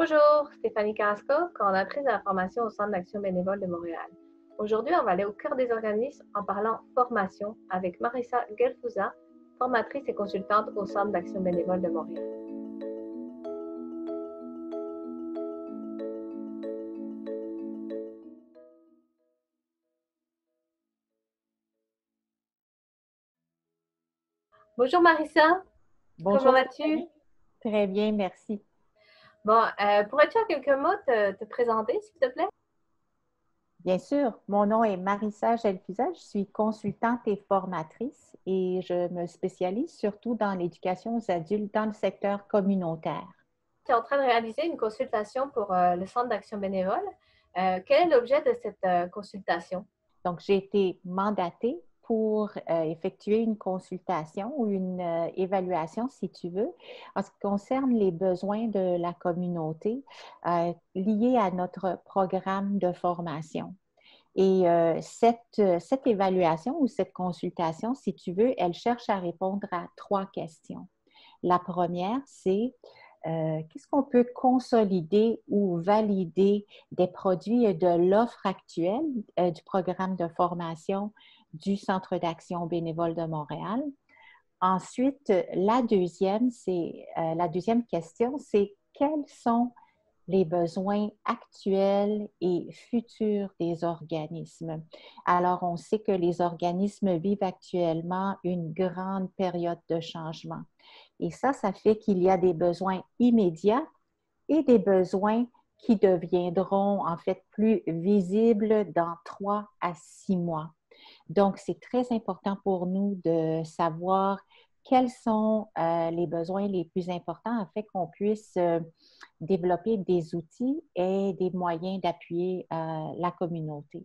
Bonjour, Stéphanie Carrasco, coordonnatrice de la formation au Centre d'action bénévole de Montréal. Aujourd'hui, on va aller au cœur des organismes en parlant formation avec Marissa Gelfusa, formatrice et consultante au Centre d'action bénévole de Montréal. Bonjour Marissa, comment Bonjour, vas-tu? très bien, merci. Bon, pourrais-tu en quelques mots te présenter, s'il te plaît? Bien sûr, mon nom est Marissa Gelfusa, je suis consultante et formatrice et je me spécialise surtout dans l'éducation aux adultes dans le secteur communautaire. Tu es en train de réaliser une consultation pour le Centre d'action bénévole. Quel est l'objet de cette consultation? Donc, j'ai été mandatée pour effectuer une consultation ou une évaluation, si tu veux, en ce qui concerne les besoins de la communauté liés à notre programme de formation. Et cette évaluation ou cette consultation, si tu veux, elle cherche à répondre à 3 questions. La première, c'est qu'est-ce qu'on peut consolider ou valider des produits et de l'offre actuelle du programme de formation du Centre d'action bénévole de Montréal. Ensuite, la deuxième question, c'est quels sont les besoins actuels et futurs des organismes. Alors, on sait que les organismes vivent actuellement une grande période de changement. Et ça fait qu'il y a des besoins immédiats et des besoins qui deviendront en fait plus visibles dans 3 à 6 mois. Donc, c'est très important pour nous de savoir quels sont les besoins les plus importants afin qu'on puisse développer des outils et des moyens d'appuyer la communauté.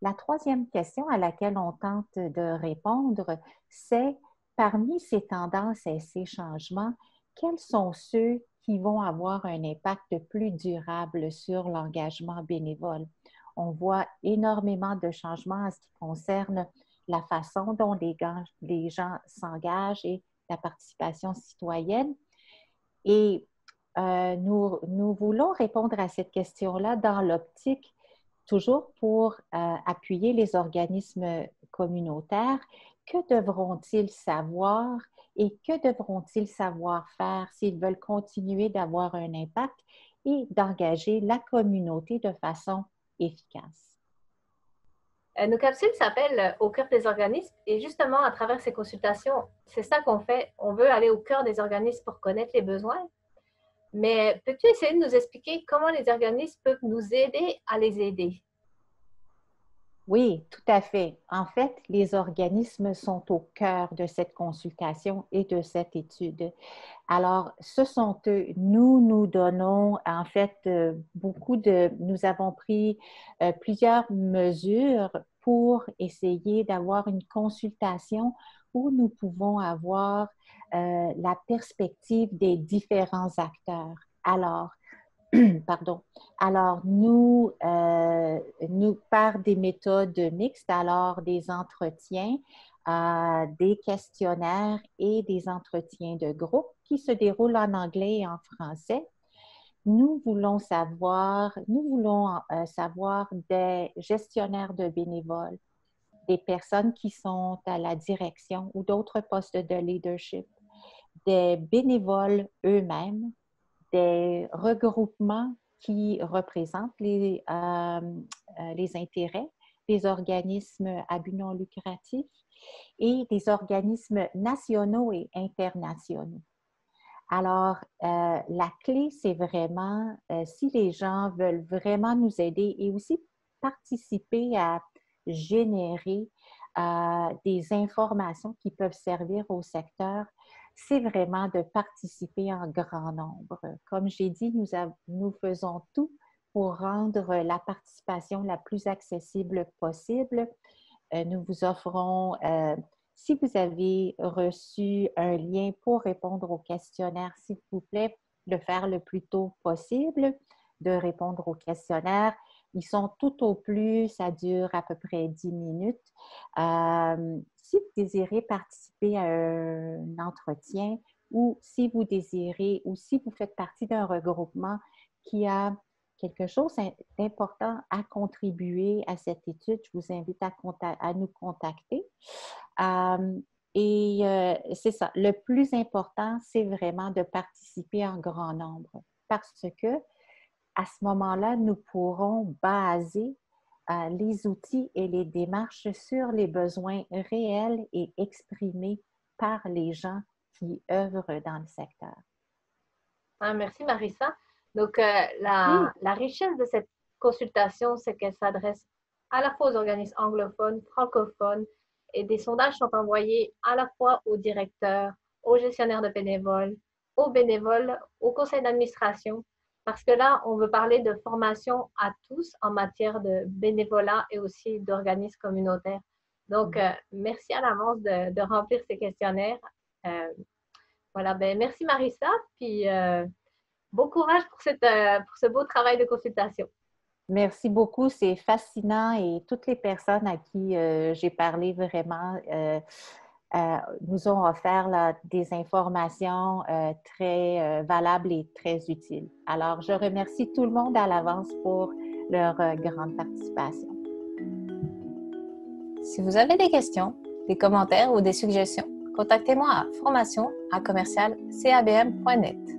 La troisième question à laquelle on tente de répondre, c'est parmi ces tendances et ces changements, quels sont ceux qui vont avoir un impact plus durable sur l'engagement bénévole? On voit énormément de changements en ce qui concerne la façon dont les gens s'engagent et la participation citoyenne. Et nous voulons répondre à cette question-là dans l'optique, toujours pour appuyer les organismes communautaires. Que devront-ils savoir et que devront-ils savoir faire s'ils veulent continuer d'avoir un impact et d'engager la communauté de façon efficace? Nos capsules s'appellent Au cœur des organismes et justement, à travers ces consultations, c'est ça qu'on fait. On veut aller au cœur des organismes pour connaître les besoins. Mais peux-tu essayer de nous expliquer comment les organismes peuvent nous aider à les aider? Oui, tout à fait. En fait, les organismes sont au cœur de cette consultation et de cette étude. Alors, ce sont eux. Nous donnons en fait nous avons pris plusieurs mesures pour essayer d'avoir une consultation où nous pouvons avoir la perspective des différents acteurs. Alors, pardon. Alors, nous, par des méthodes mixtes, alors des entretiens, des questionnaires et des entretiens de groupe qui se déroulent en anglais et en français. Nous voulons savoir des gestionnaires de bénévoles, des personnes qui sont à la direction ou d'autres postes de leadership, des bénévoles eux-mêmes, des regroupements qui représentent les intérêts des organismes à but non lucratif et des organismes nationaux et internationaux. Alors, la clé, c'est vraiment, si les gens veulent vraiment nous aider et aussi participer à générer des informations qui peuvent servir au secteur, c'est vraiment de participer en grand nombre. Comme j'ai dit, nous faisons tout pour rendre la participation la plus accessible possible. Nous vous offrons, si vous avez reçu un lien pour répondre au questionnaire, s'il vous plaît, de faire le plus tôt possible, de répondre au questionnaire. Ils sont tout au plus, ça dure à peu près 10 minutes. Si vous désirez participer à un entretien ou si vous désirez ou si vous faites partie d'un regroupement qui a quelque chose d'important à contribuer à cette étude, je vous invite à nous contacter. C'est ça, le plus important, c'est vraiment de participer en grand nombre parce que à ce moment-là, nous pourrons baser les outils et les démarches sur les besoins réels et exprimés par les gens qui œuvrent dans le secteur. Ah, merci Marissa. Donc, Oui. la richesse de cette consultation, c'est qu'elle s'adresse à la fois aux organismes anglophones, francophones, et des sondages sont envoyés à la fois aux directeurs, aux gestionnaires de bénévoles, au conseil d'administration, parce que là, on veut parler de formation à tous en matière de bénévolat et aussi d'organismes communautaires. Donc, merci à l'avance de remplir ces questionnaires. Euh, voilà, ben, merci Marissa, puis bon courage pour ce beau travail de consultation. Merci beaucoup, c'est fascinant et toutes les personnes à qui j'ai parlé vraiment nous ont offert là, des informations très valables et très utiles. Alors, je remercie tout le monde à l'avance pour leur grande participation. Si vous avez des questions, des commentaires ou des suggestions, contactez-moi à formation@commercial.cabm.net.